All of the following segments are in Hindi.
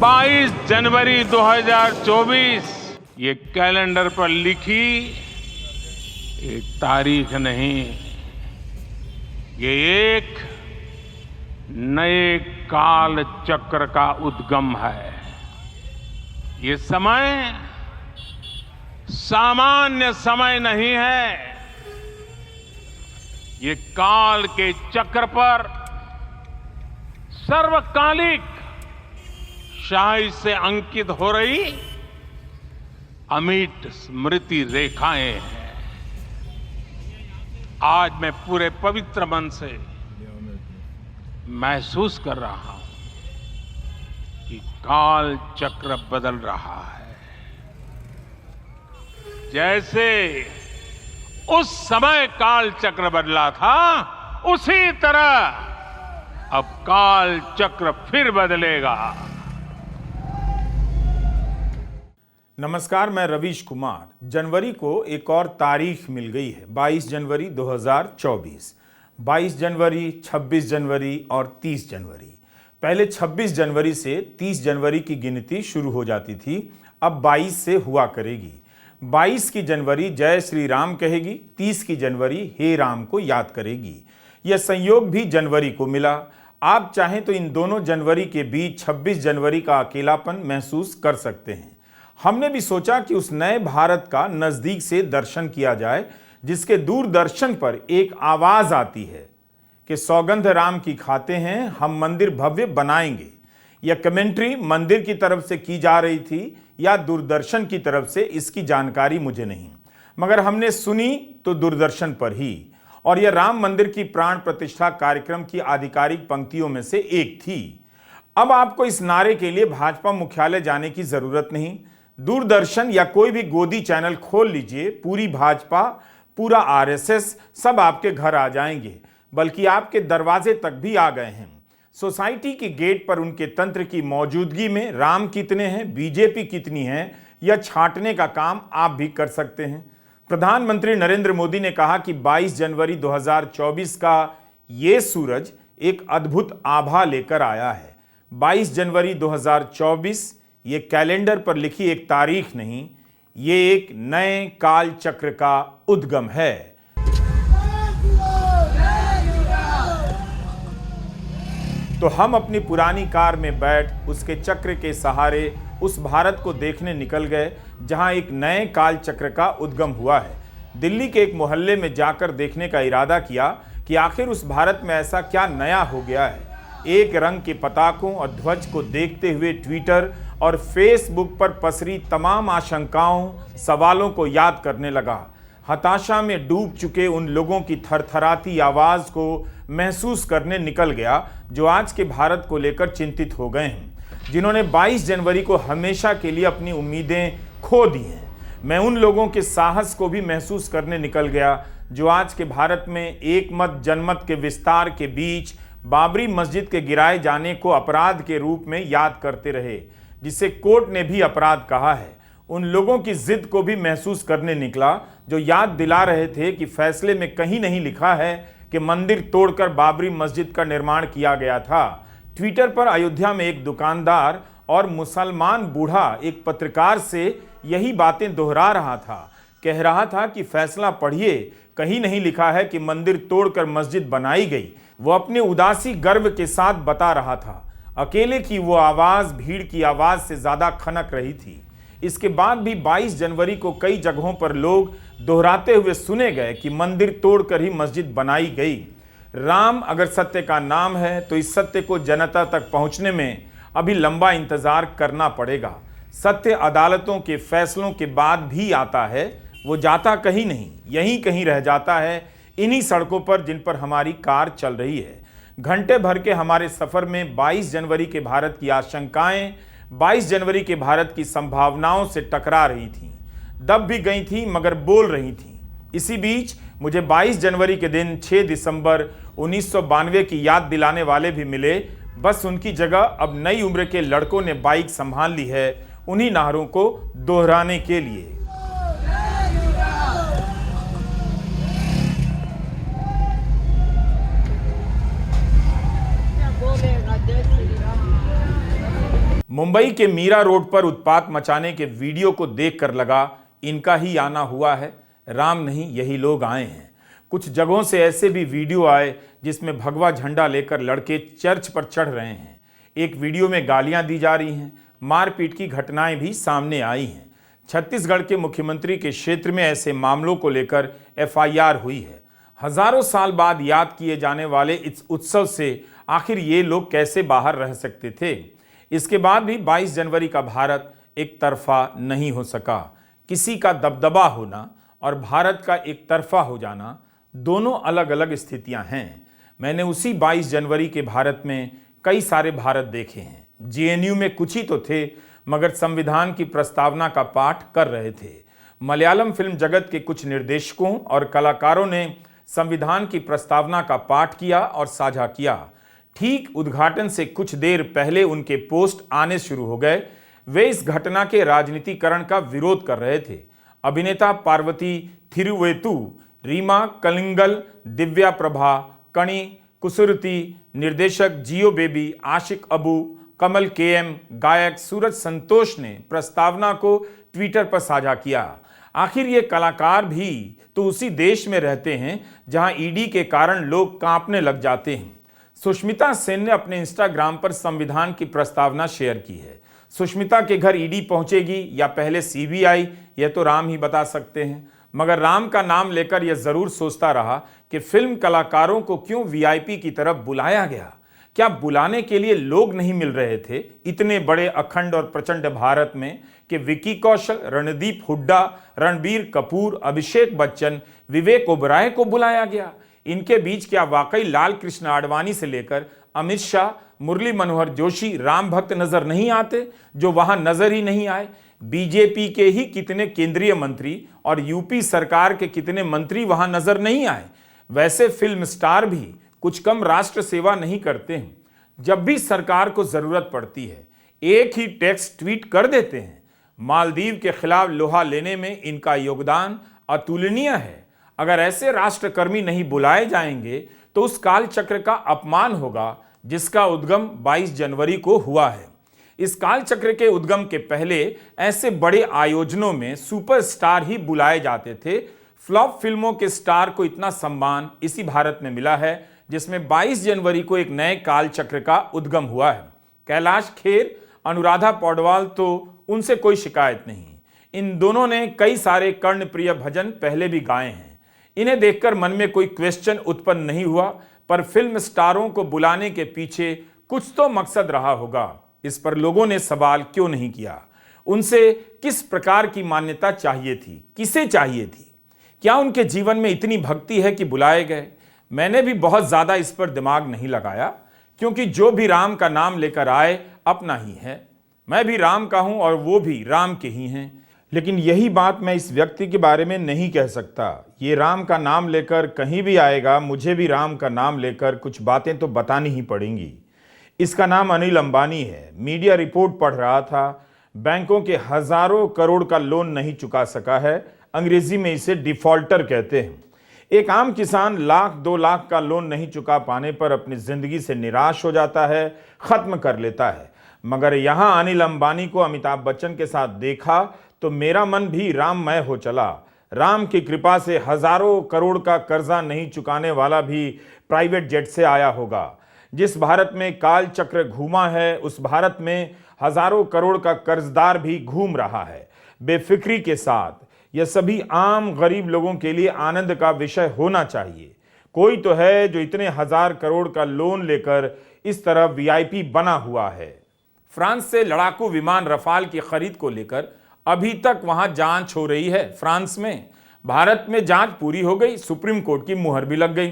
22 जनवरी 2024 ये कैलेंडर पर लिखी एक तारीख नहीं, ये एक नए काल चक्र का उद्गम है। ये समय सामान्य समय नहीं है। ये काल के चक्र पर सर्वकालिक शाही से अंकित हो रही अमिट स्मृति रेखाएं हैं। आज मैं पूरे पवित्र मन से महसूस कर रहा हूं कि काल चक्र बदल रहा है। जैसे उस समय काल चक्र बदला था, उसी तरह अब काल चक्र फिर बदलेगा। नमस्कार, मैं रवीश कुमार। जनवरी को एक और तारीख मिल गई है, 22 जनवरी 2024। 22 जनवरी, 26 जनवरी और 30 जनवरी। पहले 26 जनवरी से 30 जनवरी की गिनती शुरू हो जाती थी, अब 22 से हुआ करेगी। 22 की जनवरी जय श्री राम कहेगी, 30 की जनवरी हे राम को याद करेगी। यह संयोग भी जनवरी को मिला। आप चाहें तो इन दोनों जनवरी के बीच 26 जनवरी का अकेलापन महसूस कर सकते हैं। हमने भी सोचा कि उस नए भारत का नजदीक से दर्शन किया जाए, जिसके दूरदर्शन पर एक आवाज आती है कि सौगंध राम की खाते हैं, हम मंदिर भव्य बनाएंगे। यह कमेंट्री मंदिर की तरफ से की जा रही थी या दूरदर्शन की तरफ से, इसकी जानकारी मुझे नहीं, मगर हमने सुनी तो दूरदर्शन पर ही। और यह राम मंदिर की प्राण प्रतिष्ठा कार्यक्रम की आधिकारिक पंक्तियों में से एक थी। अब आपको इस नारे के लिए भाजपा मुख्यालय जाने की जरूरत नहीं। दूरदर्शन या कोई भी गोदी चैनल खोल लीजिए, पूरी भाजपा, पूरा आरएसएस सब आपके घर आ जाएंगे, बल्कि आपके दरवाजे तक भी आ गए हैं। सोसाइटी के गेट पर उनके तंत्र की मौजूदगी में राम कितने हैं, बीजेपी कितनी है, यह छांटने का काम आप भी कर सकते हैं। प्रधानमंत्री नरेंद्र मोदी ने कहा कि 22 जनवरी 2024 का ये सूरज एक अद्भुत आभा लेकर आया है। 22 जनवरी 2024 ये कैलेंडर पर लिखी एक तारीख नहीं, ये एक नए काल चक्र का उद्गम है। तो हम अपनी पुरानी कार में बैठ उसके चक्र के सहारे उस भारत को देखने निकल गए जहां एक नए काल चक्र का उद्गम हुआ है। दिल्ली के एक मोहल्ले में जाकर देखने का इरादा किया कि आखिर उस भारत में ऐसा क्या नया हो गया है। एक रंग के पताकों और ध्वज को देखते हुए ट्विटर और फेसबुक पर पसरी तमाम आशंकाओं, सवालों को याद करने लगा। हताशा में डूब चुके उन लोगों की थरथराती आवाज को महसूस करने निकल गया जो आज के भारत को लेकर चिंतित हो गए हैं, जिन्होंने 22 जनवरी को हमेशा के लिए अपनी उम्मीदें खो दी हैं। मैं उन लोगों के साहस को भी महसूस करने निकल गया जो आज के भारत में एक मत जनमत के विस्तार के बीच बाबरी मस्जिद के गिराए जाने को अपराध के रूप में याद करते रहे, जिसे कोर्ट ने भी अपराध कहा है। उन लोगों की जिद को भी महसूस करने निकला जो याद दिला रहे थे कि फैसले में कहीं नहीं लिखा है कि मंदिर तोड़कर बाबरी मस्जिद का निर्माण किया गया था। ट्विटर पर अयोध्या में एक दुकानदार और मुसलमान बूढ़ा एक पत्रकार से यही बातें दोहरा रहा था। कह रहा था कि फैसला पढ़िए, कहीं नहीं लिखा है कि मंदिर तोड़कर मस्जिद बनाई गई। वो अपने उदासी गर्व के साथ बता रहा था। अकेले की वो आवाज भीड़ की आवाज से ज्यादा खनक रही थी। इसके बाद भी 22 जनवरी को कई जगहों पर लोग दोहराते हुए सुने गए कि मंदिर तोड़कर ही मस्जिद बनाई गई। राम अगर सत्य का नाम है तो इस सत्य को जनता तक पहुंचने में अभी लंबा इंतजार करना पड़ेगा। सत्य अदालतों के फैसलों के बाद भी आता है, वो जाता कहीं नहीं, यहीं कहीं रह जाता है, इन्हीं सड़कों पर जिन पर हमारी कार चल रही है। घंटे भर के हमारे सफर में 22 जनवरी के भारत की आशंकाएं 22 जनवरी के भारत की संभावनाओं से टकरा रही थीं, दब भी गई थीं मगर बोल रही थीं। इसी बीच मुझे 22 जनवरी के दिन 6 दिसंबर 1992 की याद दिलाने वाले भी मिले। बस उनकी जगह अब नई उम्र के लड़कों ने बाइक संभाल ली है उन्हीं नारों को दोहराने के लिए। मुंबई के मीरा रोड पर उत्पात मचाने के वीडियो को देखकर लगा इनका ही आना हुआ है। राम नहीं, यही लोग आए हैं। कुछ जगहों से ऐसे भी वीडियो आए जिसमें भगवा झंडा लेकर लड़के चर्च पर चढ़ रहे हैं। एक वीडियो में गालियां दी जा रही हैं। मारपीट की घटनाएं भी सामने आई हैं। छत्तीसगढ़ के मुख्यमंत्री के क्षेत्र में ऐसे मामलों को लेकर एफआईआर हुई है। हजारों साल बाद याद किए जाने वाले इस उत्सव से आखिर ये लोग कैसे बाहर रह सकते थे। इसके बाद भी 22 जनवरी का भारत एक तरफा नहीं हो सका। किसी का दबदबा होना और भारत का एक तरफा हो जाना दोनों अलग अलग स्थितियां हैं। मैंने उसी 22 जनवरी के भारत में कई सारे भारत देखे हैं। जेएनयू में कुछ ही तो थे, मगर संविधान की प्रस्तावना का पाठ कर रहे थे। मलयालम फिल्म जगत के कुछ निर्देशकों और कलाकारों ने संविधान की प्रस्तावना का पाठ किया और साझा किया। ठीक उद्घाटन से कुछ देर पहले उनके पोस्ट आने शुरू हो गए। वे इस घटना के राजनीतिकरण का विरोध कर रहे थे। अभिनेता पार्वती थिरुवेतु, रीमा कलिंगल, दिव्या प्रभा, कणी कुसुरती, निर्देशक जियो बेबी, आशिक अबू, कमल केएम, गायक सूरज संतोष ने प्रस्तावना को ट्विटर पर साझा किया। आखिर ये कलाकार भी तो उसी देश में रहते हैं जहां ईडी के कारण लोग कांपने लग जाते हैं। सुष्मिता सेन ने अपने इंस्टाग्राम पर संविधान की प्रस्तावना शेयर की है। सुष्मिता के घर ईडी पहुंचेगी या पहले सीबीआई, यह तो राम ही बता सकते हैं। मगर राम का नाम लेकर यह जरूर सोचता रहा कि फिल्म कलाकारों को क्यों वीआईपी की तरफ बुलाया गया। क्या बुलाने के लिए लोग नहीं मिल रहे थे इतने बड़े अखंड और प्रचंड भारत में कि विकी कौशल, रणदीप हुड्डा, रणबीर कपूर, अभिषेक बच्चन, विवेक ओबराय को बुलाया गया। इनके बीच क्या वाकई लाल कृष्ण आडवाणी से लेकर अमित शाह, मुरली मनोहर जोशी राम भक्त नजर नहीं आते, जो वहां नजर ही नहीं आए। बीजेपी के ही कितने केंद्रीय मंत्री और यूपी सरकार के कितने मंत्री वहां नजर नहीं आए। वैसे फिल्म स्टार भी कुछ कम राष्ट्र सेवा नहीं करते हैं। जब भी सरकार को जरूरत पड़ती है एक ही टेक्स्ट ट्वीट कर देते हैं। मालदीव के खिलाफ लोहा लेने में इनका योगदान अतुलनीय है। अगर ऐसे राष्ट्रकर्मी नहीं बुलाए जाएंगे तो उस काल चक्र का अपमान होगा जिसका उद्गम 22 जनवरी को हुआ है। इस काल चक्र के उद्गम के पहले ऐसे बड़े आयोजनों में सुपरस्टार ही बुलाए जाते थे। फ्लॉप फिल्मों के स्टार को इतना सम्मान इसी भारत में मिला है जिसमें 22 जनवरी को एक नए काल चक्र का उद्गम हुआ है। कैलाश खेर, अनुराधा पौडवाल तो उनसे कोई शिकायत नहीं। इन दोनों ने कई सारे कर्णप्रिय भजन पहले भी गाए हैं। इन्हें देखकर मन में कोई क्वेश्चन उत्पन्न नहीं हुआ, पर फिल्म स्टारों को बुलाने के पीछे कुछ तो मकसद रहा होगा। इस पर लोगों ने सवाल क्यों नहीं किया? उनसे किस प्रकार की मान्यता चाहिए थी, किसे चाहिए थी? क्या उनके जीवन में इतनी भक्ति है कि बुलाए गए? मैंने भी बहुत ज्यादा इस पर दिमाग नहीं लगाया, क्योंकि जो भी राम का नाम लेकर आए अपना ही है। मैं भी राम का हूं और वो भी राम के ही हैं। लेकिन यही बात मैं इस व्यक्ति के बारे में नहीं कह सकता। ये राम का नाम लेकर कहीं भी आएगा, मुझे भी राम का नाम लेकर कुछ बातें तो बतानी ही पड़ेंगी। इसका नाम अनिल अंबानी है। मीडिया रिपोर्ट पढ़ रहा था, बैंकों के हजारों करोड़ का लोन नहीं चुका सका है। अंग्रेजी में इसे डिफॉल्टर कहते हैं। एक आम किसान लाख 2 लाख का लोन नहीं चुका पाने पर अपनी जिंदगी से निराश हो जाता है, खत्म कर लेता है। मगर यहां अनिल अंबानी को अमिताभ बच्चन के साथ देखा तो मेरा मन भी राममय हो चला। राम की कृपा से हजारों करोड़ का कर्जा नहीं चुकाने वाला भी प्राइवेट जेट से आया होगा। जिस भारत में काल चक्र घूमा है उस भारत में हजारों करोड़ का कर्जदार भी घूम रहा है बेफिक्री के साथ। यह सभी आम गरीब लोगों के लिए आनंद का विषय होना चाहिए। कोई तो है जो इतने हजार करोड़ का लोन लेकर इस तरह वीआईपी बना हुआ है। फ्रांस से लड़ाकू विमान रफाल की खरीद को लेकर अभी तक वहां जांच हो रही है। फ्रांस में, भारत में जांच पूरी हो गई, सुप्रीम कोर्ट की मुहर भी लग गई।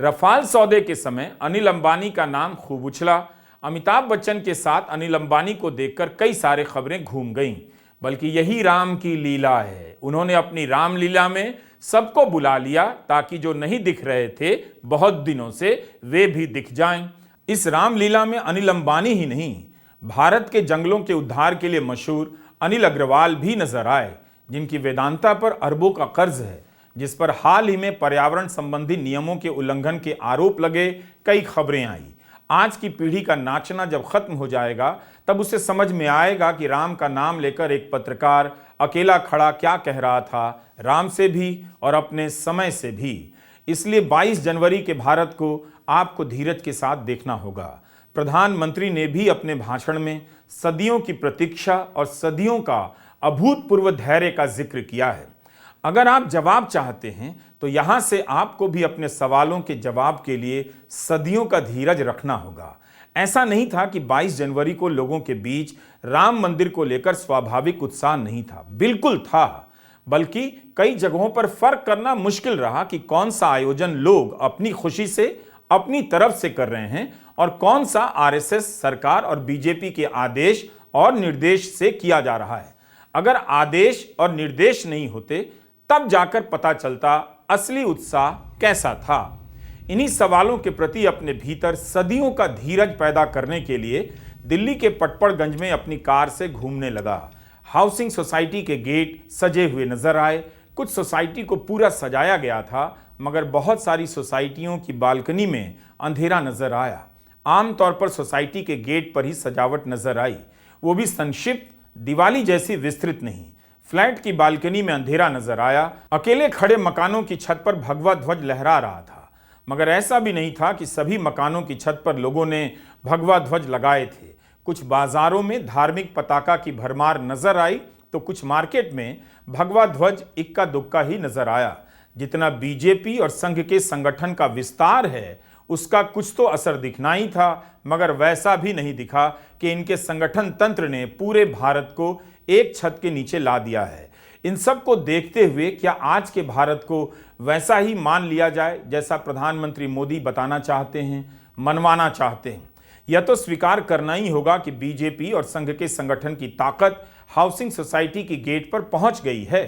रफाल सौदे के समय अनिल अंबानी का नाम खूब उछला। अमिताभ बच्चन के साथ अनिल अंबानी को देखकर कई सारे खबरें घूम गईं। बल्कि यही राम की लीला है। उन्होंने अपनी रामलीला में सबको बुला लिया ताकि जो नहीं दिख रहे थे बहुत दिनों से वे भी दिख जाएं। इस रामलीला में अनिल अंबानी ही नहीं, भारत के जंगलों के उद्धार के लिए मशहूर अनिल अग्रवाल भी नजर आए, जिनकी वेदांता पर अरबों का कर्ज है, जिस पर हाल ही में पर्यावरण संबंधी नियमों के उल्लंघन के आरोप लगे। कई खबरें आई। आज की पीढ़ी का नाचना जब खत्म हो जाएगा तब तब उसे समझ में आएगा कि राम का नाम लेकर एक पत्रकार अकेला खड़ा क्या कह रहा था, राम से भी और अपने समय से भी। इसलिए 22 जनवरी के भारत को आपको धीरज के साथ देखना होगा। प्रधानमंत्री ने भी अपने भाषण में सदियों की प्रतीक्षा और सदियों का अभूतपूर्व धैर्य का जिक्र किया है। अगर आप जवाब चाहते हैं तो यहां से आपको भी अपने सवालों के जवाब के लिए सदियों का धीरज रखना होगा। ऐसा नहीं था कि 22 जनवरी को लोगों के बीच राम मंदिर को लेकर स्वाभाविक उत्साह नहीं था, बिल्कुल था। बल्कि कई जगहों पर फर्क करना मुश्किल रहा कि कौन सा आयोजन लोग अपनी खुशी से अपनी तरफ से कर रहे हैं और कौन सा आरएसएस, सरकार और बीजेपी के आदेश और निर्देश से किया जा रहा है। अगर आदेश और निर्देश नहीं होते तब जाकर पता चलता असली उत्साह कैसा था। इन्हीं सवालों के प्रति अपने भीतर सदियों का धीरज पैदा करने के लिए दिल्ली के पटपड़गंज में अपनी कार से घूमने लगा। हाउसिंग सोसाइटी के गेट सजे हुए नजर आए। कुछ सोसाइटी को पूरा सजाया गया था, मगर बहुत सारी सोसाइटियों की बालकनी में अंधेरा नजर आया। आमतौर पर सोसाइटी के गेट पर ही सजावट नजर आई, वो भी संक्षिप्त, दिवाली जैसी विस्तृत नहीं। फ्लैट की बालकनी में अंधेरा नजर आया। अकेले खड़े मकानों की छत पर भगवा ध्वज लहरा रहा था, मगर ऐसा भी नहीं था कि सभी मकानों की छत पर लोगों ने भगवा ध्वज लगाए थे। कुछ बाजारों में धार्मिक पताका की भरमार नजर आई तो कुछ मार्केट में भगवा ध्वज इक्का दुक्का ही नजर आया। जितना बीजेपी और संघ के संगठन का विस्तार है उसका कुछ तो असर दिखना ही था, मगर वैसा भी नहीं दिखा कि इनके संगठन तंत्र ने पूरे भारत को एक छत के नीचे ला दिया है। इन सब को देखते हुए क्या आज के भारत को वैसा ही मान लिया जाए जैसा प्रधानमंत्री मोदी बताना चाहते हैं, मनवाना चाहते हैं? यह तो स्वीकार करना ही होगा कि बीजेपी और संघ के संगठन की ताकत हाउसिंग सोसाइटी की गेट पर पहुंच गई है।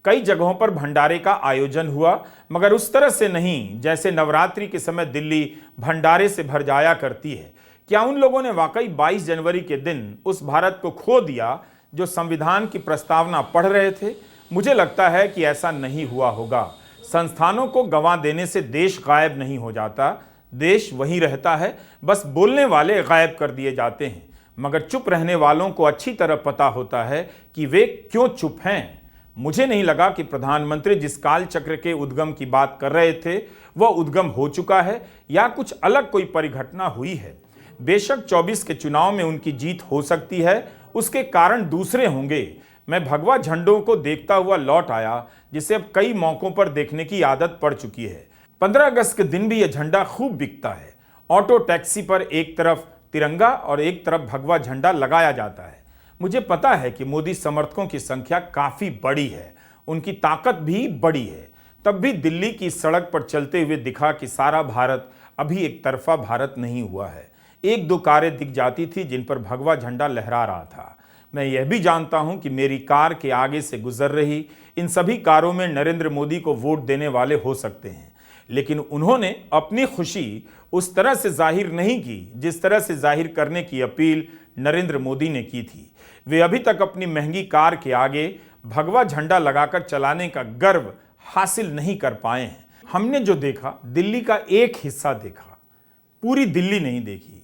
कई जगहों पर भंडारे का आयोजन हुआ, मगर उस तरह से नहीं जैसे नवरात्रि के समय दिल्ली भंडारे से भर जाया करती है। क्या उन लोगों ने वाकई 22 जनवरी के दिन उस भारत को खो दिया जो संविधान की प्रस्तावना पढ़ रहे थे? मुझे लगता है कि ऐसा नहीं हुआ होगा। संस्थानों को गंवा देने से देश गायब नहीं हो जाता, देश वहीं रहता है, बस बोलने वाले गायब कर दिए जाते हैं। मगर चुप रहने वालों को अच्छी तरह पता होता है कि वे क्यों चुप हैं। मुझे नहीं लगा कि प्रधानमंत्री जिस काल चक्र के उद्गम की बात कर रहे थे वह उद्गम हो चुका है या कुछ अलग कोई परिघटना हुई है। बेशक 24 के चुनाव में उनकी जीत हो सकती है, उसके कारण दूसरे होंगे। मैं भगवा झंडों को देखता हुआ लौट आया, जिसे अब कई मौकों पर देखने की आदत पड़ चुकी है। 15 अगस्त के दिन भी यह झंडा खूब बिकता है। ऑटो टैक्सी पर एक तरफ तिरंगा और एक तरफ भगवा झंडा लगाया जाता है। मुझे पता है कि मोदी समर्थकों की संख्या काफी बड़ी है, उनकी ताकत भी बड़ी है। तब भी दिल्ली की सड़क पर चलते हुए दिखा कि सारा भारत अभी एक तरफा भारत नहीं हुआ है। एक दो कारें दिख जाती थी जिन पर भगवा झंडा लहरा रहा था। मैं यह भी जानता हूं कि मेरी कार के आगे से गुजर रही इन सभी कारों में नरेंद्र मोदी को वोट देने वाले हो सकते हैं, लेकिन उन्होंने अपनी खुशी उस तरह से जाहिर नहीं की जिस तरह से जाहिर करने की अपील नरेंद्र मोदी ने की थी। वे अभी तक अपनी महंगी कार के आगे भगवा झंडा लगाकर चलाने का गर्व हासिल नहीं कर पाए हैं। हमने जो देखा दिल्ली का एक हिस्सा देखा, पूरी दिल्ली नहीं देखी।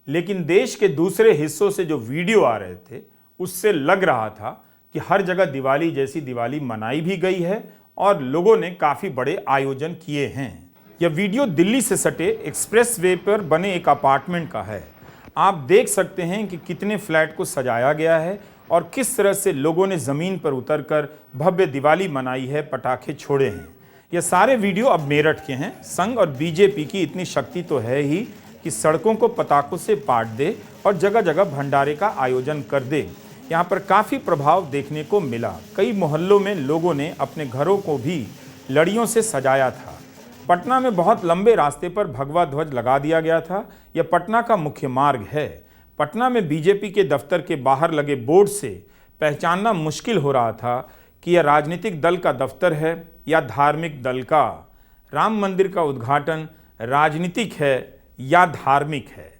लेकिन देश के दूसरे हिस्सों से जो वीडियो आ रहे थे उससे लग रहा था कि हर जगह दिवाली जैसी दिवाली मनाई भी गई है और लोगों ने काफी बड़े आयोजन किए हैं। यह वीडियो दिल्ली से सटे एक्सप्रेस वे पर बने एक अपार्टमेंट का है। आप देख सकते हैं कि कितने फ्लैट को सजाया गया है और किस तरह से लोगों ने जमीन पर उतरकर भव्य दिवाली मनाई है, पटाखे छोड़े हैं। यह सारे वीडियो अब मेरठ के हैं। संघ और बीजेपी की इतनी शक्ति तो है ही कि सड़कों को पटाखों से पाट दे और जगह जगह भंडारे का आयोजन कर दे। यहाँ पर काफ़ी प्रभाव देखने को मिला। कई मोहल्लों में लोगों ने अपने घरों को भी लड़ियों से सजाया था। पटना में बहुत लंबे रास्ते पर भगवा ध्वज लगा दिया गया था। यह पटना का मुख्य मार्ग है। पटना में बीजेपी के दफ्तर के बाहर लगे बोर्ड से पहचानना मुश्किल हो रहा था कि यह राजनीतिक दल का दफ्तर है या धार्मिक दल का। राम मंदिर का उद्घाटन राजनीतिक है या धार्मिक है।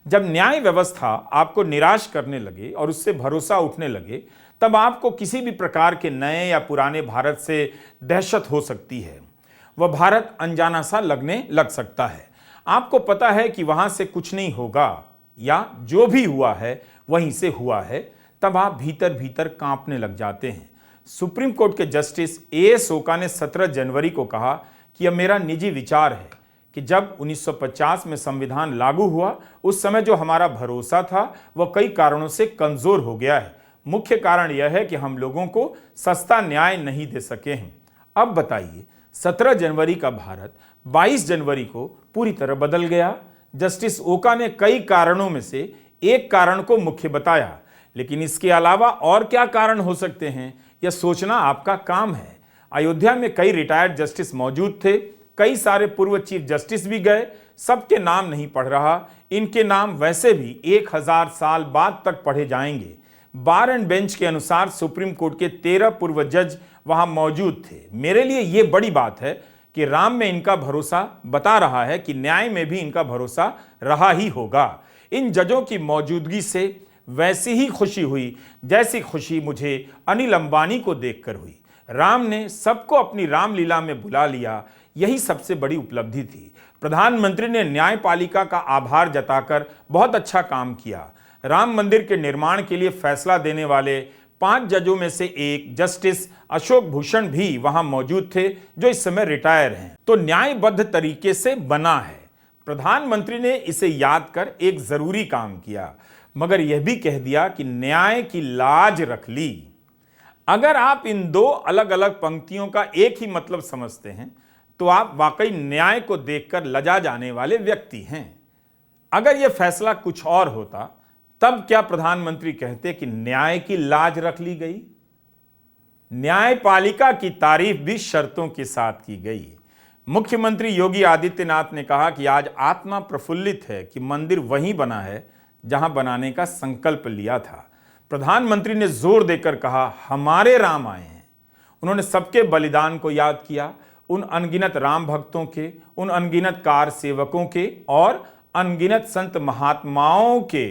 जब न्याय व्यवस्था आपको निराश करने लगे और उससे भरोसा उठने लगे, तब आपको किसी भी प्रकार के नए या पुराने भारत से दहशत हो सकती है। वह भारत अनजाना सा लगने लग सकता है। आपको पता है कि वहां से कुछ नहीं होगा या जो भी हुआ है वहीं से हुआ है, तब आप भीतर भीतर कांपने लग जाते हैं। सुप्रीम कोर्ट के जस्टिस A.S. ओका ने 17 जनवरी को कहा कि यह मेरा निजी विचार है कि जब 1950 में संविधान लागू हुआ उस समय जो हमारा भरोसा था वह कई कारणों से कमजोर हो गया है। मुख्य कारण यह है कि हम लोगों को सस्ता न्याय नहीं दे सके हैं। अब बताइए, 17 जनवरी का भारत 22 जनवरी को पूरी तरह बदल गया। जस्टिस ओका ने कई कारणों में से एक कारण को मुख्य बताया, लेकिन इसके अलावा और क्या कारण हो सकते हैं यह सोचना आपका काम है। अयोध्या में कई रिटायर्ड जस्टिस मौजूद थे, कई सारे पूर्व चीफ जस्टिस भी गए। सबके नाम नहीं पढ़ रहा, इनके नाम वैसे भी 1000 साल बाद तक पढ़े जाएंगे। बार एंड बेंच के अनुसार सुप्रीम कोर्ट के 13 पूर्व जज वहां मौजूद थे। मेरे लिए यह बड़ी बात है कि राम में इनका भरोसा बता रहा है कि न्याय में भी इनका भरोसा रहा ही होगा। इन जजों की मौजूदगी से वैसी ही खुशी हुई जैसी खुशी मुझे अनिल अंबानी को देखकर हुई। राम ने सबको अपनी रामलीला में बुला लिया, यही सबसे बड़ी उपलब्धि थी। प्रधानमंत्री ने न्यायपालिका का आभार जताकर बहुत अच्छा काम किया। राम मंदिर के निर्माण के लिए फैसला देने वाले 5 जजों में से एक जस्टिस अशोक भूषण भी वहां मौजूद थे, जो इस समय रिटायर हैं। तो न्यायबद्ध तरीके से बना है। प्रधानमंत्री ने इसे याद कर एक जरूरी काम किया, मगर यह भी कह दिया कि न्याय की लाज रख ली। अगर आप इन दो अलग अलग पंक्तियों का एक ही मतलब समझते हैं तो आप वाकई न्याय को देखकर लजा जाने वाले व्यक्ति हैं। अगर यह फैसला कुछ और होता तब क्या प्रधानमंत्री कहते कि न्याय की लाज रख ली गई? न्यायपालिका की तारीफ भी शर्तों के साथ की गई। मुख्यमंत्री योगी आदित्यनाथ ने कहा कि आज आत्मा प्रफुल्लित है कि मंदिर वहीं बना है जहां बनाने का संकल्प लिया था। प्रधानमंत्री ने जोर देकर कहा, हमारे राम आए हैं। उन्होंने सबके बलिदान को याद किया, उन अनगिनत राम भक्तों के, उन अनगिनत कार सेवकों के और अनगिनत संत महात्माओं के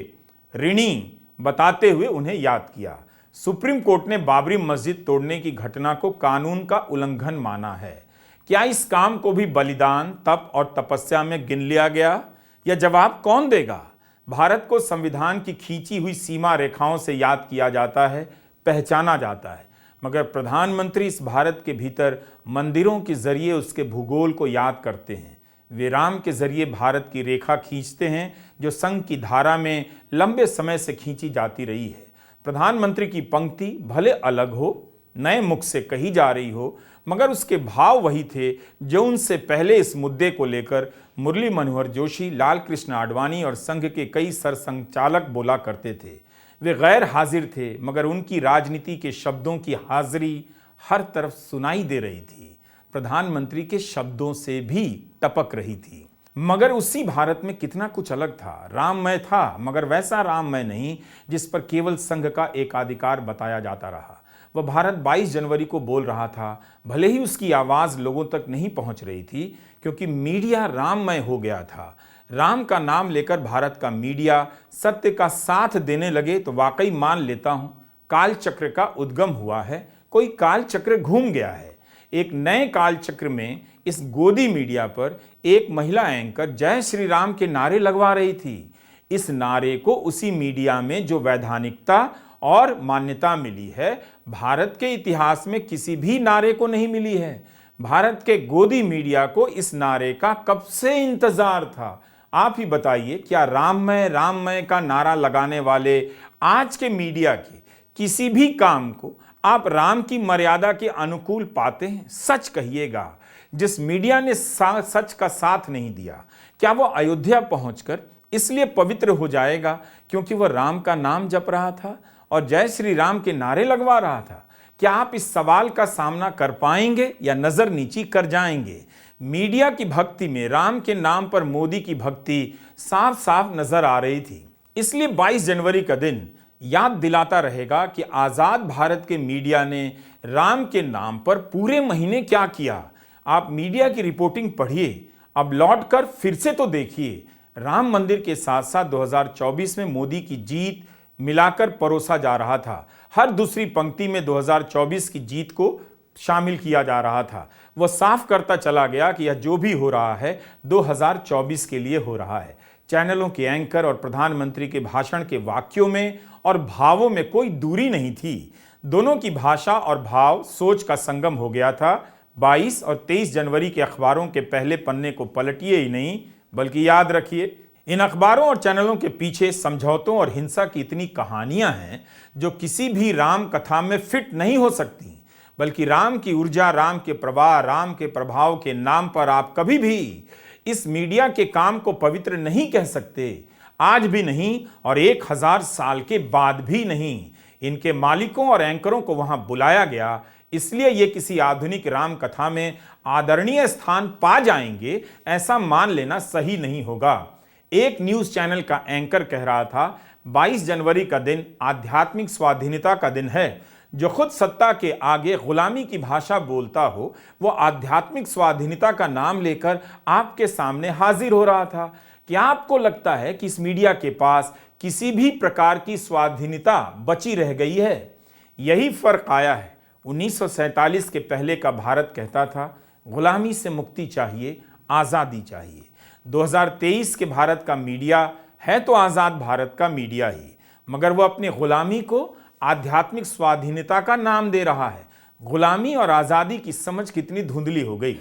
ऋणी बताते हुए उन्हें याद किया। सुप्रीम कोर्ट ने बाबरी मस्जिद तोड़ने की घटना को कानून का उल्लंघन माना है। क्या इस काम को भी बलिदान, तप और तपस्या में गिन लिया गया? यह जवाब कौन देगा? भारत को संविधान की खींची हुई सीमा रेखाओं से याद किया जाता है, पहचाना जाता है, मगर प्रधानमंत्री इस भारत के भीतर मंदिरों के जरिए उसके भूगोल को याद करते हैं। वे राम के जरिए भारत की रेखा खींचते हैं जो संघ की धारा में लंबे समय से खींची जाती रही है। प्रधानमंत्री की पंक्ति भले अलग हो, नए मुख से कही जा रही हो, मगर उसके भाव वही थे जो उनसे पहले इस मुद्दे को लेकर मुरली मनोहर जोशी, लाल कृष्ण आडवाणी और संघ के कई सरसंघचालक बोला करते थे। वे गैर हाजिर थे, मगर उनकी राजनीति के शब्दों की हाजिरी हर तरफ सुनाई दे रही थी, प्रधानमंत्री के शब्दों से भी टपक रही थी। मगर उसी भारत में कितना कुछ अलग था। राममय था, मगर वैसा राममय नहीं जिस पर केवल संघ का एकाधिकार बताया जाता रहा। वह भारत 22 जनवरी को बोल रहा था, भले ही उसकी आवाज़ लोगों तक नहीं पहुंच रही थी, क्योंकि मीडिया राममय हो गया था। राम का नाम लेकर भारत का मीडिया सत्य का साथ देने लगे तो वाकई मान लेता हूं, काल चक्र का उद्गम हुआ है। कोई काल चक्र घूम गया है। एक नए काल चक्र में इस गोदी मीडिया पर एक महिला एंकर जय श्री राम के नारे लगवा रही थी। इस नारे को उसी मीडिया में जो वैधानिकता और मान्यता मिली है, भारत के इतिहास में किसी भी नारे को नहीं मिली है। भारत के गोदी मीडिया को इस नारे का कब से इंतजार था। आप ही बताइए, क्या राममय राममय का नारा लगाने वाले आज के मीडिया के किसी भी काम को आप राम की मर्यादा के अनुकूल पाते हैं? सच कहिएगा। जिस मीडिया ने सच का साथ नहीं दिया, क्या वो अयोध्या पहुंचकर इसलिए पवित्र हो जाएगा क्योंकि वह राम का नाम जप रहा था और जय श्री राम के नारे लगवा रहा था? क्या आप इस सवाल का सामना कर पाएंगे या नजर नीची कर जाएंगे? मीडिया की भक्ति में राम के नाम पर मोदी की भक्ति साफ साफ नजर आ रही थी। इसलिए 22 जनवरी का दिन याद दिलाता रहेगा कि आजाद भारत के मीडिया ने राम के नाम पर पूरे महीने क्या किया। आप मीडिया की रिपोर्टिंग पढ़िए, अब लौटकर फिर से तो देखिए। राम मंदिर के साथ साथ 2024 में मोदी की जीत मिलाकर परोसा जा रहा था। हर दूसरी पंक्ति में 2024 की जीत को शामिल किया जा रहा था। वह साफ करता चला गया कि यह जो भी हो रहा है 2024 के लिए हो रहा है। चैनलों के एंकर और प्रधानमंत्री के भाषण के वाक्यों में और भावों में कोई दूरी नहीं थी। दोनों की भाषा और भाव सोच का संगम हो गया था। 22 और 23 जनवरी के अखबारों के पहले पन्ने को पलटिए ही नहीं, बल्कि याद रखिए, इन अखबारों और चैनलों के पीछे समझौतों और हिंसा की इतनी कहानियां हैं जो किसी भी राम कथा में फिट नहीं हो सकती। बल्कि राम की ऊर्जा, राम के प्रवाह, राम के प्रभाव के नाम पर आप कभी भी इस मीडिया के काम को पवित्र नहीं कह सकते, आज भी नहीं और 1000 साल के बाद भी नहीं। इनके मालिकों और एंकरों को वहां बुलाया गया, इसलिए ये किसी आधुनिक राम कथा में आदरणीय स्थान पा जाएंगे, ऐसा मान लेना सही नहीं होगा। एक न्यूज चैनल का एंकर कह रहा था, 22 जनवरी का दिन आध्यात्मिक स्वाधीनता का दिन है। जो खुद सत्ता के आगे गुलामी की भाषा बोलता हो, वो आध्यात्मिक स्वाधीनता का नाम लेकर आपके सामने हाजिर हो रहा था। क्या आपको लगता है कि इस मीडिया के पास किसी भी प्रकार की स्वाधीनता बची रह गई है? यही फर्क आया है। 1947 के पहले का भारत कहता था, गुलामी से मुक्ति चाहिए, आज़ादी चाहिए। 2023 के भारत का मीडिया है तो आज़ाद भारत का मीडिया ही, मगर वो अपनी गुलामी को आध्यात्मिक स्वाधीनता का नाम दे रहा है। गुलामी और आज़ादी की समझ कितनी धुंधली हो गई।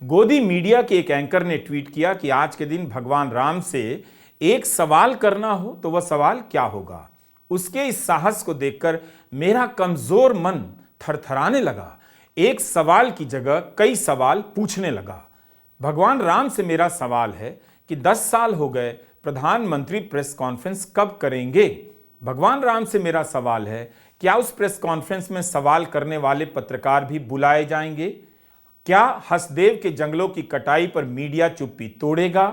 गोदी मीडिया के एक एंकर ने ट्वीट किया कि आज के दिन भगवान राम से एक सवाल करना हो तो वह सवाल क्या होगा। उसके इस साहस को देखकर मेरा कमजोर मन थरथराने लगा। एक सवाल की जगह कई सवाल पूछने लगा। भगवान राम से मेरा सवाल है कि 10 साल हो गए, प्रधानमंत्री प्रेस कॉन्फ्रेंस कब करेंगे? भगवान राम से मेरा सवाल है, क्या उस प्रेस कॉन्फ्रेंस में सवाल करने वाले पत्रकार भी बुलाए जाएंगे? क्या हसदेव के जंगलों की कटाई पर मीडिया चुप्पी तोड़ेगा?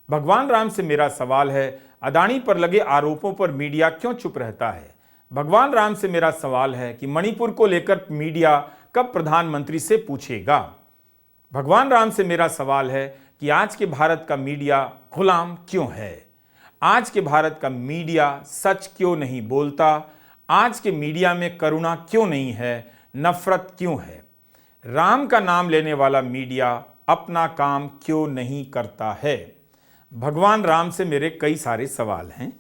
भगवान राम से मेरा सवाल है, अदानी पर लगे आरोपों पर मीडिया क्यों चुप रहता है? भगवान राम से मेरा सवाल है कि मणिपुर को लेकर मीडिया कब प्रधानमंत्री से पूछेगा? भगवान राम से मेरा सवाल है कि आज के भारत का मीडिया गुलाम क्यों है? आज के भारत का मीडिया सच क्यों नहीं बोलता? आज के मीडिया में करुणा क्यों नहीं है? नफरत क्यों है? राम का नाम लेने वाला मीडिया अपना काम क्यों नहीं करता है? भगवान राम से मेरे कई सारे सवाल हैं।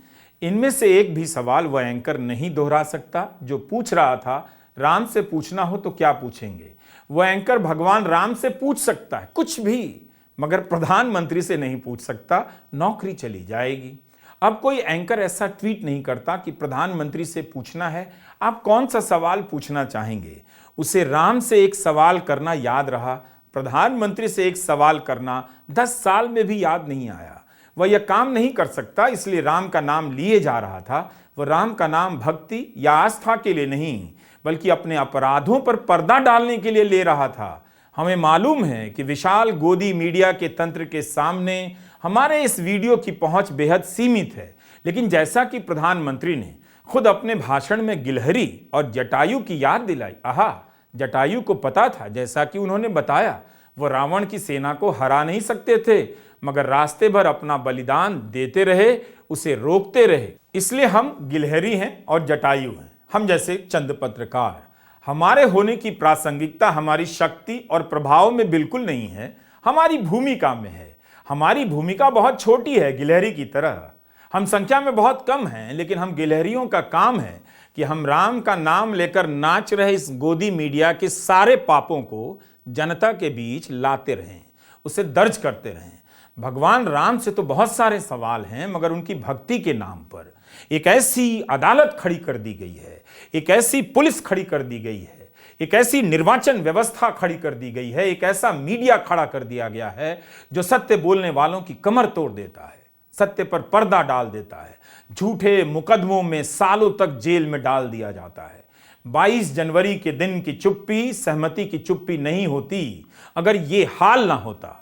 इनमें से एक भी सवाल वह एंकर नहीं दोहरा सकता जो पूछ रहा था। राम से पूछना हो तो क्या पूछेंगे? वह एंकर भगवान राम से पूछ सकता है कुछ भी, मगर प्रधानमंत्री से नहीं पूछ सकता, नौकरी चली जाएगी। अब कोई एंकर ऐसा ट्वीट नहीं करता कि प्रधानमंत्री से पूछना है, आप कौन सा सवाल पूछना चाहेंगे? उसे राम से एक सवाल करना याद रहा, प्रधानमंत्री से एक सवाल करना 10 साल में भी याद नहीं आया। वह यह काम नहीं कर सकता, इसलिए राम का नाम लिए जा रहा था। वह राम का नाम भक्ति या आस्था के लिए नहीं, बल्कि अपने अपराधों पर पर्दा डालने के लिए ले रहा था। हमें मालूम है कि विशाल गोदी मीडिया के तंत्र के सामने हमारे इस वीडियो की पहुंच बेहद सीमित है, लेकिन जैसा कि प्रधानमंत्री ने खुद अपने भाषण में गिलहरी और जटायु की याद दिलाई, आहा, जटायु को पता था, जैसा कि उन्होंने बताया, वो रावण की सेना को हरा नहीं सकते थे, मगर रास्ते भर अपना बलिदान देते रहे, उसे रोकते रहे। इसलिए हम गिलहरी हैं और जटायु हैं, हम जैसे चंद पत्रकार। हमारे होने की प्रासंगिकता हमारी शक्ति और प्रभाव में बिल्कुल नहीं है, हमारी भूमिका में है। हमारी भूमिका बहुत छोटी है, गिलहरी की तरह। हम संख्या में बहुत कम हैं, लेकिन हम गिलहरियों का काम है कि हम राम का नाम लेकर नाच रहे इस गोदी मीडिया के सारे पापों को जनता के बीच लाते रहें, उसे दर्ज करते रहें। भगवान राम से तो बहुत सारे सवाल हैं, मगर उनकी भक्ति के नाम पर एक ऐसी अदालत खड़ी कर दी गई है, एक ऐसी पुलिस खड़ी कर दी गई है, एक ऐसी निर्वाचन व्यवस्था खड़ी कर दी गई है, एक ऐसा मीडिया खड़ा कर दिया गया है जो सत्य बोलने वालों की कमर तोड़ देता है, सत्य पर पर्दा डाल देता है, झूठे मुकदमों में सालों तक जेल में डाल दिया जाता है। 22 जनवरी के दिन की चुप्पी सहमति की चुप्पी नहीं होती। अगर ये हाल ना होता,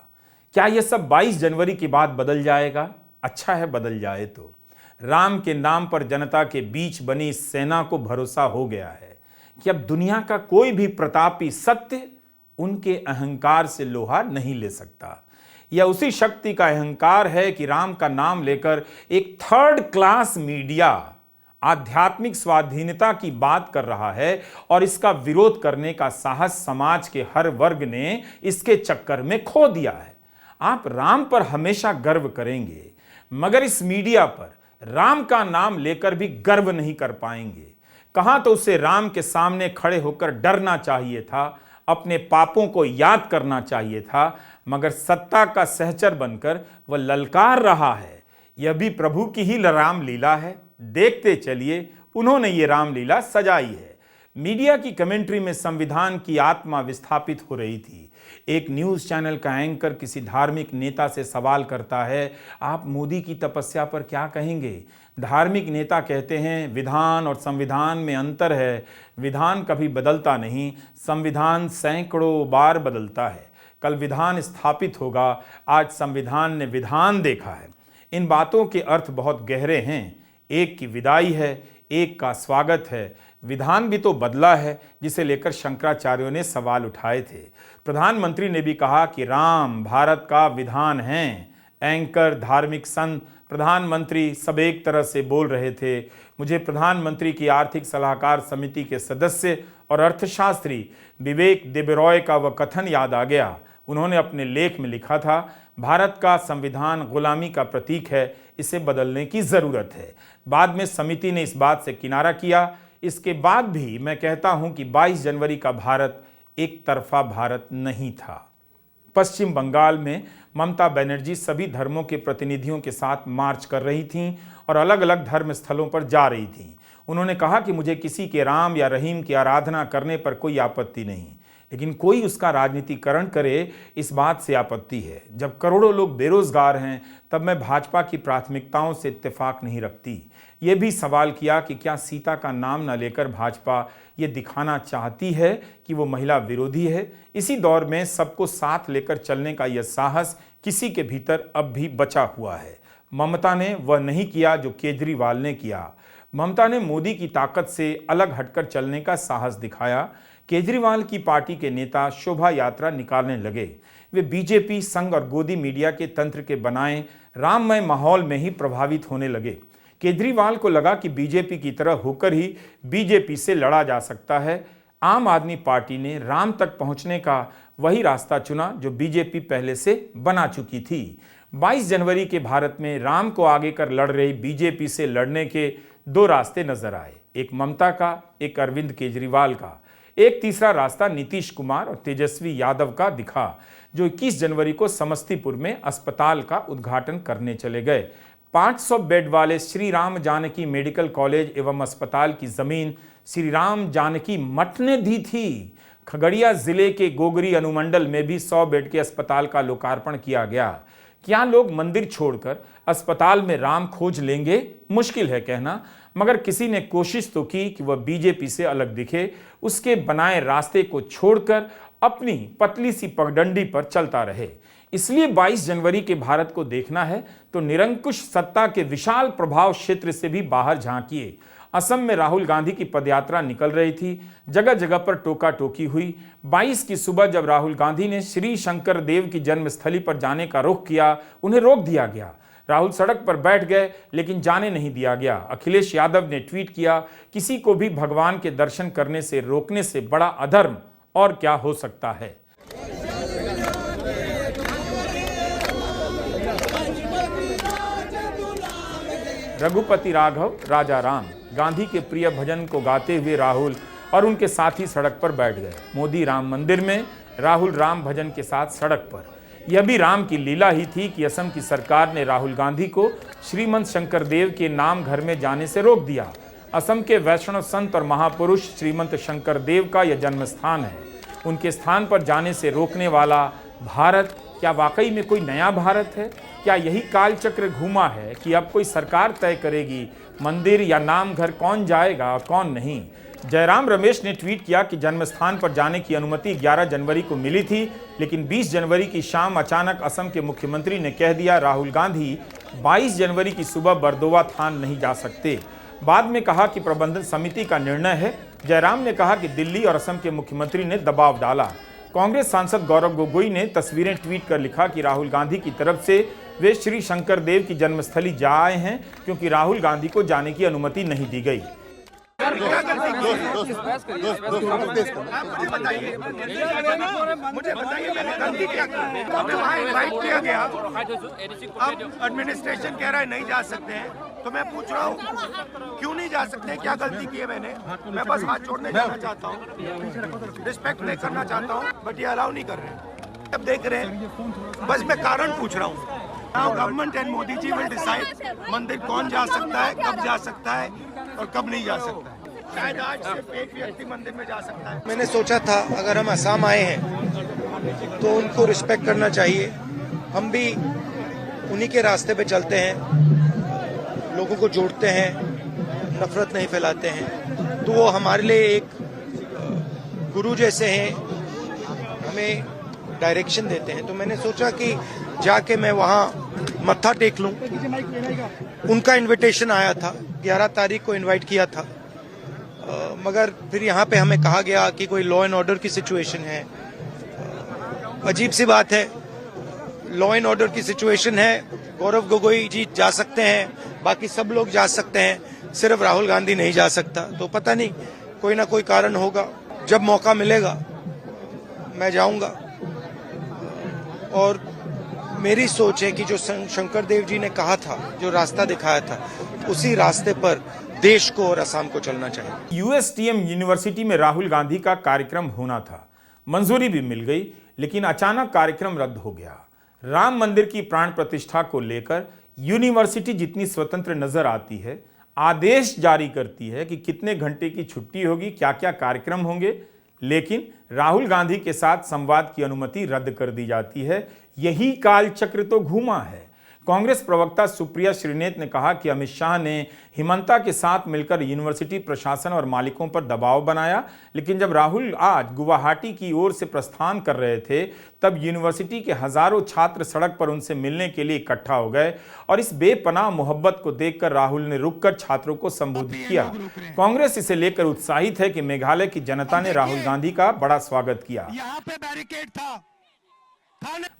क्या यह सब 22 जनवरी के बाद बदल जाएगा? अच्छा है बदल जाए तो। राम के नाम पर जनता के बीच बनी सेना को भरोसा हो गया है कि अब दुनिया का कोई भी प्रतापी सत्य उनके अहंकार से लोहा नहीं ले सकता। यह उसी शक्ति का अहंकार है कि राम का नाम लेकर एक थर्ड क्लास मीडिया आध्यात्मिक स्वाधीनता की बात कर रहा है और इसका विरोध करने का साहस समाज के हर वर्ग ने इसके चक्कर में खो दिया है। आप राम पर हमेशा गर्व करेंगे, मगर इस मीडिया पर राम का नाम लेकर भी गर्व नहीं कर पाएंगे। कहां तो उसे राम के सामने खड़े होकर डरना चाहिए था, अपने पापों को याद करना चाहिए था, मगर सत्ता का सहचर बनकर वह ललकार रहा है। यह भी प्रभु की ही रामलीला है। देखते चलिए, उन्होंने ये रामलीला सजाई है। मीडिया की कमेंट्री में संविधान की आत्मा विस्थापित हो रही थी। एक न्यूज़ चैनल का एंकर किसी धार्मिक नेता से सवाल करता है, आप मोदी की तपस्या पर क्या कहेंगे? धार्मिक नेता कहते हैं, विधान और संविधान में अंतर है। विधान कभी बदलता नहीं, संविधान सैकड़ों बार बदलता है। कल विधान स्थापित होगा, आज संविधान ने विधान देखा है। इन बातों के अर्थ बहुत गहरे हैं। एक की विदाई है, एक का स्वागत है। विधान भी तो बदला है, जिसे लेकर शंकराचार्यों ने सवाल उठाए थे। प्रधानमंत्री ने भी कहा कि राम भारत का विधान है। एंकर, धार्मिक संत, प्रधानमंत्री सब एक तरह से बोल रहे थे। मुझे प्रधानमंत्री की आर्थिक सलाहकार समिति के सदस्य और अर्थशास्त्री विवेक देबरॉय का वह कथन याद आ गया। उन्होंने अपने लेख में लिखा था, भारत का संविधान गुलामी का प्रतीक है, इसे बदलने की जरूरत है। बाद में समिति ने इस बात से किनारा किया। इसके बाद भी मैं कहता हूं कि 22 जनवरी का भारत एक तरफा भारत नहीं था। पश्चिम बंगाल में ममता बनर्जी सभी धर्मों के प्रतिनिधियों के साथ मार्च कर रही थीं और अलग अलग धर्म स्थलों पर जा रही थीं। उन्होंने कहा कि मुझे किसी के राम या रहीम की आराधना करने पर कोई आपत्ति नहीं, लेकिन कोई उसका राजनीतिकरण करे, इस बात से आपत्ति है। जब करोड़ों लोग बेरोजगार हैं, तब मैं भाजपा की प्राथमिकताओं से इत्तेफाक नहीं रखती। ये भी सवाल किया कि क्या सीता का नाम न लेकर भाजपा ये दिखाना चाहती है कि वो महिला विरोधी है? इसी दौर में सबको साथ लेकर चलने का यह साहस किसी के भीतर अब भी बचा हुआ है। ममता ने वह नहीं किया जो केजरीवाल ने किया। ममता ने मोदी की ताकत से अलग हटकर चलने का साहस दिखाया। केजरीवाल की पार्टी के नेता शोभा यात्रा निकालने लगे। वे बीजेपी, संघ और गोदी मीडिया के तंत्र के बनाए राममय माहौल में ही प्रभावित होने लगे। केजरीवाल को लगा कि बीजेपी की तरह होकर ही बीजेपी से लड़ा जा सकता है। आम आदमी पार्टी ने राम तक पहुंचने का वही रास्ता चुना जो बीजेपी पहले से बना चुकी थी। 22 जनवरी के भारत में राम को आगे कर लड़ रही बीजेपी से लड़ने के दो रास्ते नजर आए, एक ममता का, एक अरविंद केजरीवाल का। एक तीसरा रास्ता नीतीश कुमार और तेजस्वी यादव का दिखा, जो 21 जनवरी को समस्तीपुर में अस्पताल का उद्घाटन करने चले गए। 500 बेड वाले श्री राम जानकी मेडिकल कॉलेज एवं अस्पताल की जमीन श्री राम जानकी मठ ने दी थी। खगड़िया जिले के गोगरी अनुमंडल में भी 100 बेड के अस्पताल का लोकार्पण किया गया। क्या लोग मंदिर छोड़कर अस्पताल में राम खोज लेंगे? मुश्किल है कहना, मगर किसी ने कोशिश तो की कि वह बीजेपी से अलग दिखे, उसके बनाए रास्ते को छोड़कर अपनी पतली सी पगडंडी पर चलता रहे। इसलिए 22 जनवरी के भारत को देखना है तो निरंकुश सत्ता के विशाल प्रभाव क्षेत्र से भी बाहर झांकिए। असम में राहुल गांधी की पदयात्रा निकल रही थी, जगह जगह पर टोका टोकी हुई। 22 की सुबह जब राहुल गांधी ने श्री शंकर देव की जन्मस्थली पर जाने का रुख किया, उन्हें रोक दिया गया। राहुल सड़क पर बैठ गए, लेकिन जाने नहीं दिया गया। अखिलेश यादव ने ट्वीट किया, किसी को भी भगवान के दर्शन करने से रोकने से बड़ा अधर्म और क्या हो सकता है। रघुपति राघव राजा राम, गांधी के प्रिय भजन को गाते हुए राहुल और उनके साथी सड़क पर बैठ गए। मोदी राम मंदिर में, राहुल राम भजन के साथ सड़क पर। यह भी राम की लीला ही थी कि असम की सरकार ने राहुल गांधी को श्रीमंत शंकर देव के नाम घर में जाने से रोक दिया। असम के वैष्णव संत और महापुरुष श्रीमंत शंकर देव का यह जन्म स्थान है। उनके स्थान पर जाने से रोकने वाला भारत क्या वाकई में कोई नया भारत है? क्या यही कालचक्र घूमा है कि अब कोई सरकार तय करेगी मंदिर या नाम घर कौन जाएगा और कौन नहीं? जयराम रमेश ने ट्वीट किया कि जन्मस्थान पर जाने की अनुमति 11 जनवरी को मिली थी, लेकिन 20 जनवरी की शाम अचानक असम के मुख्यमंत्री ने कह दिया राहुल गांधी 22 जनवरी की सुबह बरदोवा थान नहीं जा सकते। बाद में कहा कि प्रबंधन समिति का निर्णय है। जयराम ने कहा कि दिल्ली और असम के मुख्यमंत्री ने दबाव डाला। कांग्रेस सांसद गौरव गोगोई ने तस्वीरें ट्वीट कर लिखा कि राहुल गांधी की तरफ से वे श्री शंकर देव की जन्मस्थली जा आए हैं, क्योंकि राहुल गांधी को जाने की अनुमति नहीं दी गई। मुझे बताइए मैंने गलती क्या की? हमें वहाँ इनवाइट किया गया, अब एडमिनिस्ट्रेशन कह रहा है नहीं जा सकते हैं, तो मैं पूछ रहा हूँ क्यों नहीं जा सकते हैं? क्या गलती की है मैंने? मैं बस हाथ जोड़ने जाना चाहता हूँ, रिस्पेक्ट नहीं करना चाहता हूँ, बट ये अलाउ नहीं कर रहे। अब देख रहे हैं, बस मैं कारण पूछ रहा हूँ। Now government and Modi ji will decide मंदिर कौन जा सकता है, कब जा सकता है और कब नहीं जा सकता है। शायद आज सिर्फ एक व्यक्ति मंदिर में जा सकता है। मैंने सोचा था अगर हम असम आए हैं तो उनको रिस्पेक्ट करना चाहिए, हम भी उन्हीं के रास्ते पे चलते हैं, लोगों को जोड़ते हैं, नफरत नहीं फैलाते हैं, तो वो हमारे लिए एक गुरु जैसे हैं, हमें डायरेक्शन देते हैं। तो मैंने सोचा कि जाके मैं वहाँ मत्था टेक लूं। उनका इनविटेशन आया था, 11 तारीख को इनवाइट किया था, मगर फिर यहाँ पे हमें कहा गया कि कोई लॉ एंड ऑर्डर की सिचुएशन है। अजीब सी बात है, लॉ एंड ऑर्डर की सिचुएशन है, गौरव गोगोई जी जा सकते हैं, बाकी सब लोग जा सकते हैं, सिर्फ राहुल गांधी नहीं जा सकता। तो पता नहीं, कोई ना कोई कारण होगा, जब मौका मिलेगा मैं जाऊंगा। और मेरी सोच है कि जो शंकर देव जी ने कहा था, जो रास्ता दिखाया था, उसी रास्ते पर देश को और असम को चलना चाहिए। यूएसटीएम यूनिवर्सिटी में राहुल गांधी का कार्यक्रम होना था, मंजूरी भी मिल गई, लेकिन अचानक कार्यक्रम रद्द हो गया। राम मंदिर की प्राण प्रतिष्ठा को लेकर यूनिवर्सिटी जितनी स्वतंत्र नजर आती है, आदेश जारी करती है कि कितने घंटे की छुट्टी होगी, क्या क्या कार्यक्रम होंगे, लेकिन राहुल गांधी के साथ संवाद की अनुमति रद्द कर दी जाती है। यही कालचक्र तो घूमा है। कांग्रेस प्रवक्ता सुप्रिया श्रीनेत ने कहा कि अमित शाह ने हिमंता के साथ मिलकर यूनिवर्सिटी प्रशासन और मालिकों पर दबाव बनाया, लेकिन जब राहुल आज गुवाहाटी की ओर से प्रस्थान कर रहे थे, तब यूनिवर्सिटी के हजारों छात्र सड़क पर उनसे मिलने के लिए इकट्ठा हो गए और इस बेपनाह मोहब्बत को देखकर राहुल ने रुककर छात्रों को संबोधित किया। कांग्रेस इसे लेकर उत्साहित है कि मेघालय की जनता ने राहुल गांधी का बड़ा स्वागत किया। यहाँ पे बैरिकेड था।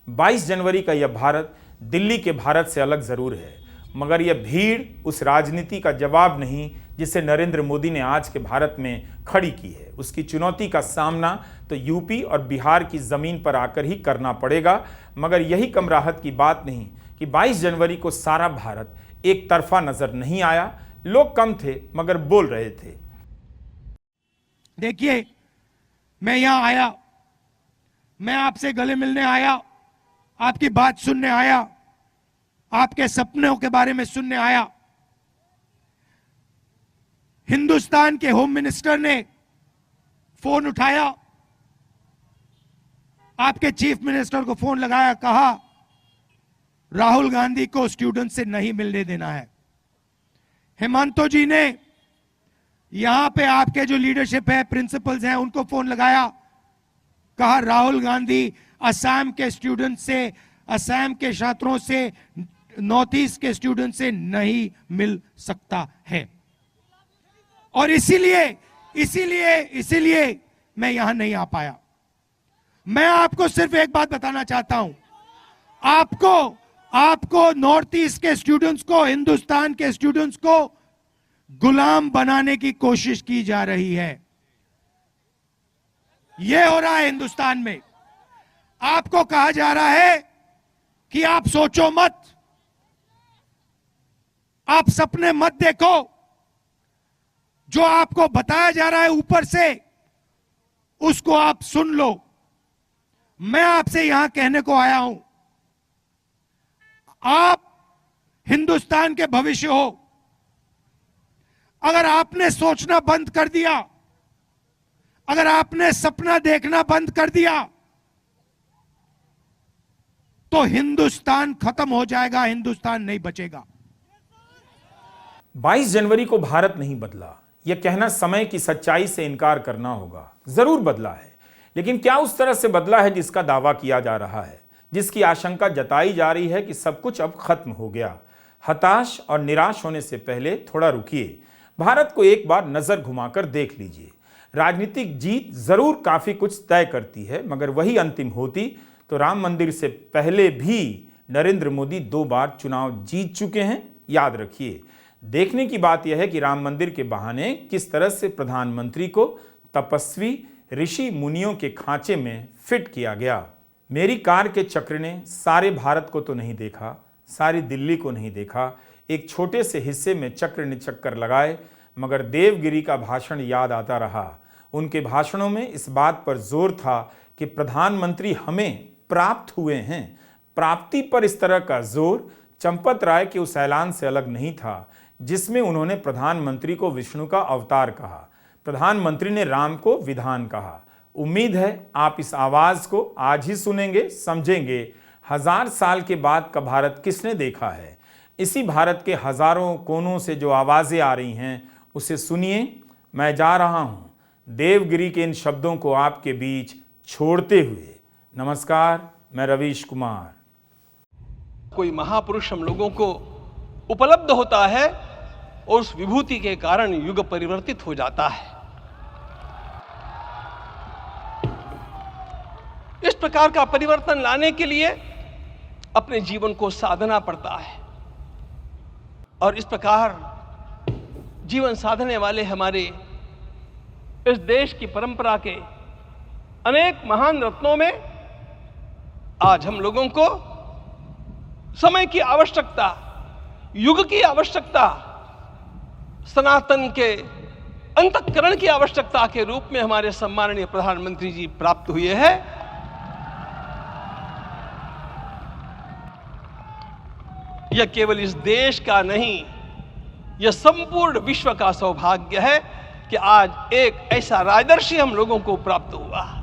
22 जनवरी का यह भारत दिल्ली के भारत से अलग जरूर है, मगर यह भीड़ उस राजनीति का जवाब नहीं जिसे नरेंद्र मोदी ने आज के भारत में खड़ी की है। उसकी चुनौती का सामना तो यूपी और बिहार की जमीन पर आकर ही करना पड़ेगा। मगर यही कम राहत की बात नहीं कि 22 जनवरी को सारा भारत एक तरफा नजर नहीं आया। लोग कम थे मगर बोल रहे थे। देखिए, मैं यहां आया, मैं आपसे गले मिलने आया, आपकी बात सुनने आया, आपके सपनों के बारे में सुनने आया। हिंदुस्तान के होम मिनिस्टर ने फोन उठाया, आपके चीफ मिनिस्टर को फोन लगाया, कहा राहुल गांधी को स्टूडेंट से नहीं मिलने देना है। हेमंतो जी ने यहां पे आपके जो लीडरशिप है, प्रिंसिपल्स हैं, उनको फोन लगाया, कहा राहुल गांधी असम के स्टूडेंट से, असम के छात्रों से, नॉर्थ ईस्ट के स्टूडेंट से नहीं मिल सकता है। और इसीलिए मैं यहां नहीं आ पाया। मैं आपको सिर्फ एक बात बताना चाहता हूं, आपको नॉर्थ ईस्ट के स्टूडेंट्स को, हिंदुस्तान के स्टूडेंट्स को गुलाम बनाने की कोशिश की जा रही है। यह हो रहा है हिंदुस्तान में। आपको कहा जा रहा है कि आप सोचो मत, आप सपने मत देखो, जो आपको बताया जा रहा है ऊपर से उसको आप सुन लो। मैं आपसे यहां कहने को आया हूं, आप हिंदुस्तान के भविष्य हो। अगर आपने सोचना बंद कर दिया, अगर आपने सपना देखना बंद कर दिया, तो हिंदुस्तान खत्म हो जाएगा, हिंदुस्तान नहीं बचेगा। 22 जनवरी को भारत नहीं बदला, यह कहना समय की सच्चाई से इनकार करना होगा। जरूर बदला है, लेकिन क्या उस तरह से बदला है जिसका दावा किया जा रहा है, जिसकी आशंका जताई जा रही है कि सब कुछ अब खत्म हो गया। हताश और निराश होने से पहले थोड़ा रुकिए, भारत को एक बार नजर घुमाकर देख लीजिए। राजनीतिक जीत जरूर काफी कुछ तय करती है, मगर वही अंतिम होती तो राम मंदिर से पहले भी नरेंद्र मोदी 2 बार चुनाव जीत चुके हैं। याद रखिए, देखने की बात यह है कि राम मंदिर के बहाने किस तरह से प्रधानमंत्री को तपस्वी ऋषि मुनियों के खांचे में फिट किया गया। मेरी कार के चक्र ने सारे भारत को तो नहीं देखा, सारी दिल्ली को नहीं देखा, एक छोटे से हिस्से में चक्र ने चक्कर लगाए, मगर देवगिरी का भाषण याद आता रहा। उनके भाषणों में इस बात पर जोर था कि प्रधानमंत्री हमें प्राप्त हुए हैं। प्राप्ति पर इस तरह का जोर चंपत राय के उस ऐलान से अलग नहीं था जिसमें उन्होंने प्रधानमंत्री को विष्णु का अवतार कहा। प्रधानमंत्री ने राम को विधान कहा। उम्मीद है आप इस आवाज को आज ही सुनेंगे, समझेंगे। 1000 साल के बाद का भारत किसने देखा है? इसी भारत के हजारों कोनों से जो आवाजें आ रही हैं उसे सुनिए। मैं जा रहा हूं देवगिरी के इन शब्दों को आपके बीच छोड़ते हुए। नमस्कार, मैं रवीश कुमार। कोई महापुरुष हम लोगों को उपलब्ध होता है और उस विभूति के कारण युग परिवर्तित हो जाता है। इस प्रकार का परिवर्तन लाने के लिए अपने जीवन को साधना पड़ता है और इस प्रकार जीवन साधने वाले हमारे इस देश की परंपरा के अनेक महान रत्नों में आज हम लोगों को समय की आवश्यकता, युग की आवश्यकता, सनातन के अंतःकरण की आवश्यकता के रूप में हमारे सम्माननीय प्रधानमंत्री जी प्राप्त हुए हैं। यह केवल इस देश का नहीं, यह संपूर्ण विश्व का सौभाग्य है कि आज एक ऐसा राजर्षि हम लोगों को प्राप्त हुआ।